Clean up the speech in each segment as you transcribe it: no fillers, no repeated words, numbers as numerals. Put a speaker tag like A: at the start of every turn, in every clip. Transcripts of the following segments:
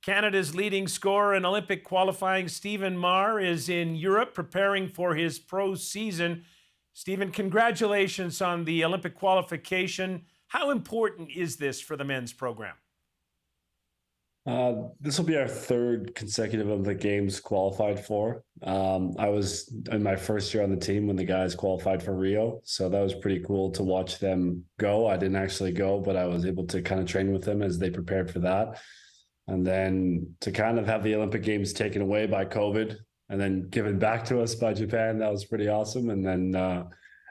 A: Canada's leading scorer in Olympic qualifying, Stephen Maar, is in Europe preparing for his pro season. Stephen, congratulations on the Olympic qualification. How important is this for the men's program?
B: This will be our third consecutive Olympic Games qualified for. I was in my first year on the team when the guys qualified for Rio, so that was pretty cool to watch them go. I didn't actually go, but I was able to kind of train with them as they prepared for that. And then to kind of have the Olympic Games taken away by COVID and then given back to us by Japan, that was pretty awesome. And then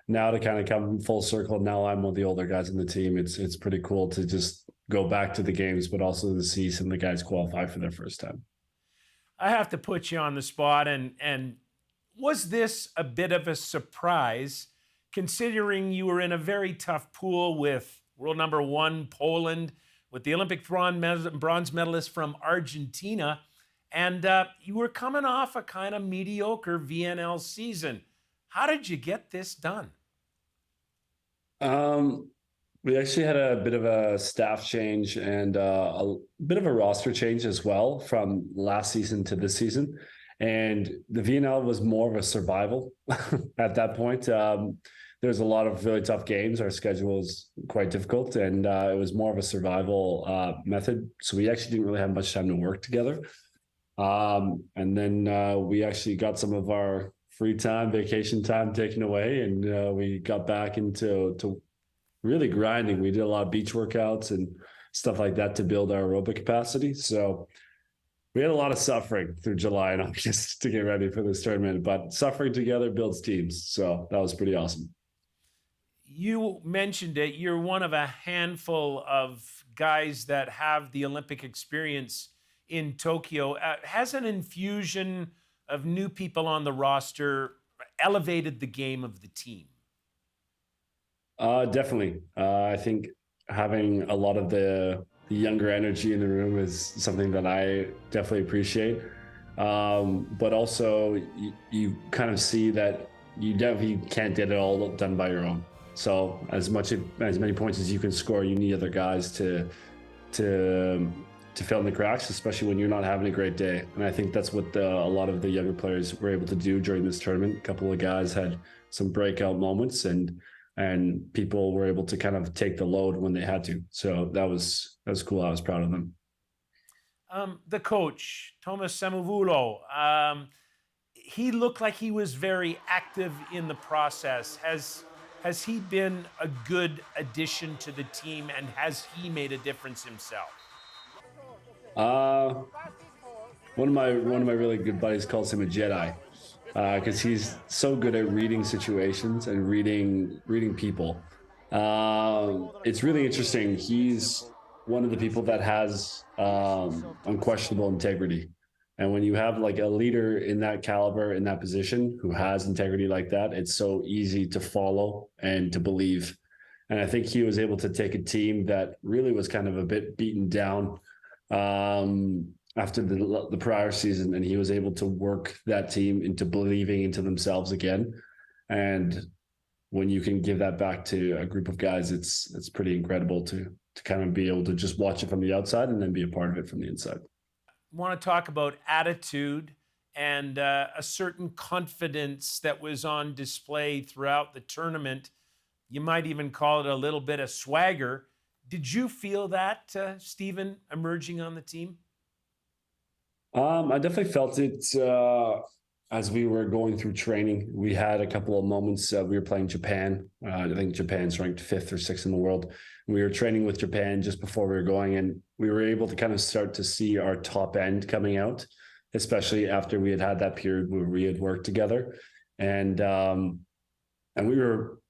B: now to kind of come full circle, now I'm one of the older guys in the team. It's pretty cool to just go back to the games, but also to see some of the guys qualify for their first time.
A: I have to put you on the spot, and was this a bit of a surprise, considering you were in a very tough pool with world number one Poland, with the Olympic bronze medalist from Argentina, and you were coming off a kind of mediocre VNL season. How did you get this done?
B: We actually had a bit of a staff change and a bit of a roster change as well from last season to this season. And the VNL was more of a survival at that point. There's a lot of really tough games. Our schedule was quite difficult, and it was more of a survival method. So we actually didn't really have much time to work together. And then we actually got some of our free time, vacation time taken away, and we got back into really grinding. We did a lot of beach workouts and stuff like that to build our aerobic capacity. So we had a lot of suffering through July and August to get ready for this tournament, but suffering together builds teams. So that was pretty awesome.
A: You mentioned it. You're one of a handful of guys that have the Olympic experience in Tokyo. Has an infusion of new people on the roster elevated the game of the team?
B: Definitely. I think having a lot of the younger energy in the room is something that I definitely appreciate. But also you kind of see that you definitely can't get it all done by your own. So as many points as you can score, you need other guys to fill in the cracks, especially when you're not having a great day. And I think that's what a lot of the younger players were able to do during this tournament. A couple of guys had some breakout moments, and people were able to kind of take the load when they had to. So that was cool. I was proud of them.
A: The coach, Thomas Samuvulo, he looked like he was very active in the process. Has he been a good addition to the team, and has he made a difference himself?
B: One of my really good buddies calls him a Jedi, because he's so good at reading situations and reading people. It's really interesting. He's one of the people that has unquestionable integrity. And when you have like a leader in that caliber, in that position, who has integrity like that, it's so easy to follow and to believe. And I think he was able to take a team that really was kind of a bit beaten down after the prior season, and he was able to work that team into believing into themselves again. And when you can give that back to a group of guys, it's pretty incredible to kind of be able to just watch it from the outside and then be a part of it from the inside.
A: I want to talk about attitude and a certain confidence that was on display throughout the tournament. You might even call it a little bit of swagger. Did you feel that, Stephen, emerging on the team?
B: I definitely felt it as we were going through training. We had a couple of moments. We were playing Japan. I think Japan's ranked 5th or 6th in the world. We were training with Japan just before we were going, and we were able to kind of start to see our top end coming out, especially after we had that period where we had worked together, and we were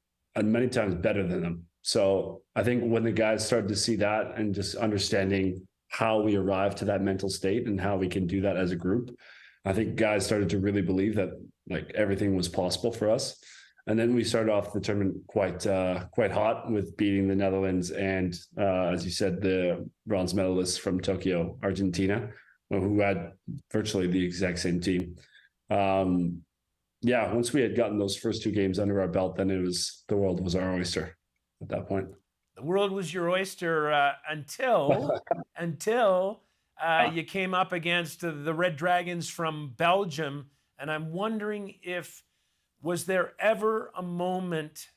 B: many times better than them. So I think when the guys started to see that and just understanding how we arrived to that mental state and how we can do that as a group, I think guys started to really believe that like everything was possible for us. And then we started off the tournament quite hot with beating the Netherlands and, as you said, the bronze medalists from Tokyo, Argentina, who had virtually the exact same team. Once we had gotten those first 2 games under our belt, then the world was our oyster at that point.
A: The world was your oyster until You came up against the Red Dragons from Belgium, and I'm wondering if was there ever a moment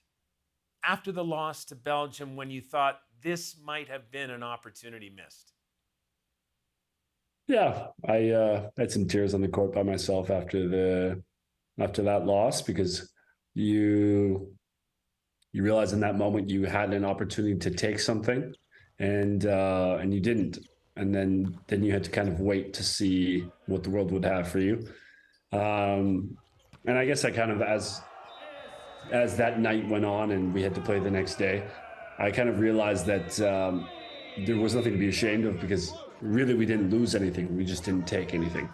A: after the loss to Belgium when you thought this might have been an opportunity missed?
B: Yeah, I had some tears on the court by myself after that loss, because you realize in that moment you had an opportunity to take something, and you didn't, and then you had to kind of wait to see what the world would have for you. And I guess I kind of, as that night went on and we had to play the next day, I kind of realized that there was nothing to be ashamed of, because really we didn't lose anything, we just didn't take anything.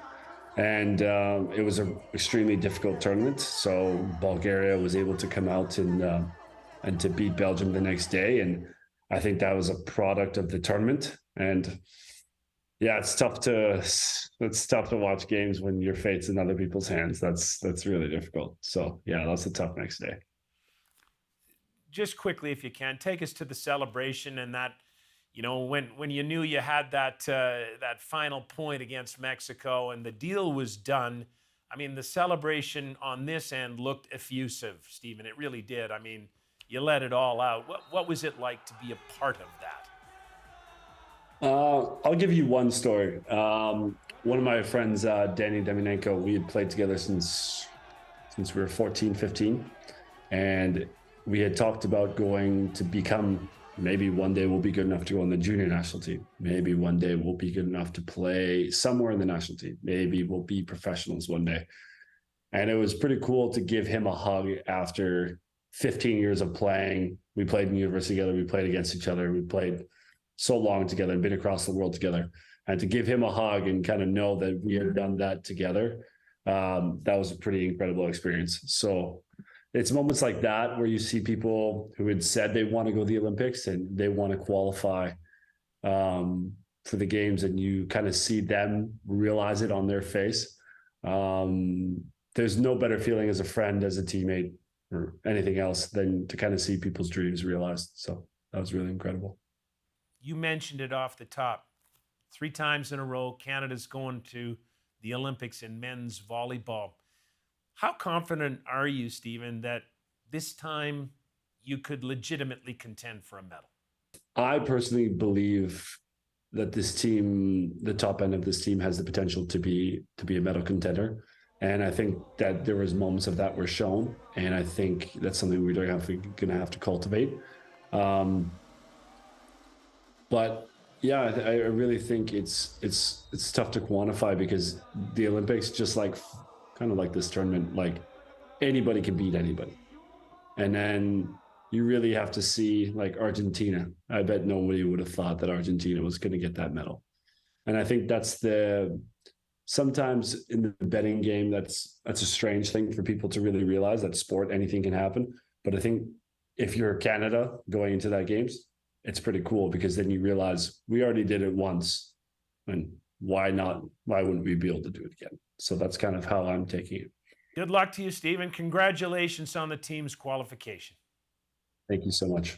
B: And it was an extremely difficult tournament. So Bulgaria was able to come out and to beat Belgium the next day, and I think that was a product of the tournament. And yeah, it's tough to watch games when your fate's in other people's hands. That's really difficult. So yeah, that's a tough next day.
A: Just quickly, if you can, take us to the celebration and that, when you knew you had that final point against Mexico and the deal was done. I mean, the celebration on this end looked effusive, Stephen. It really did. I mean, you let it all out. What was it like to be a part of that?
B: I'll give you one story. One of my friends, Danny Deminenko, we had played together since we were 14, 15. And we had talked about going to become, maybe one day we'll be good enough to go on the junior national team. Maybe one day we'll be good enough to play somewhere in the national team. Maybe we'll be professionals one day. And it was pretty cool to give him a hug after 15 years of playing. We played in university together. We played against each other. We played so long together and been across the world together. And to give him a hug and kind of know that we had done that together, that was a pretty incredible experience. So it's moments like that where you see people who had said they want to go to the Olympics and they want to qualify for the games, and you kind of see them realize it on their face. There's no better feeling as a friend, as a teammate, or anything else than to kind of see people's dreams realized. So that was really incredible.
A: You mentioned it off the top. 3 times in a row, Canada's going to the Olympics in men's volleyball. How confident are you, Stephen, that this time you could legitimately contend for a medal?
B: I personally believe that this team, the top end of this team, has the potential to be a medal contender. And I think that there was moments of that were shown. And I think that's something we're going to have to cultivate. But yeah, I really think it's tough to quantify, because the Olympics, just like kind of like this tournament, like anybody can beat anybody. And then you really have to see, like Argentina. I bet nobody would have thought that Argentina was going to get that medal. And I think that's sometimes in the betting game, that's a strange thing for people to really realize, that sport, anything can happen. But I think if you're Canada going into that games, it's pretty cool, because then you realize we already did it once, and why not? Why wouldn't we be able to do it again? So that's kind of how I'm taking it.
A: Good luck to you, Stephen. Congratulations on the team's qualification.
B: Thank you so much.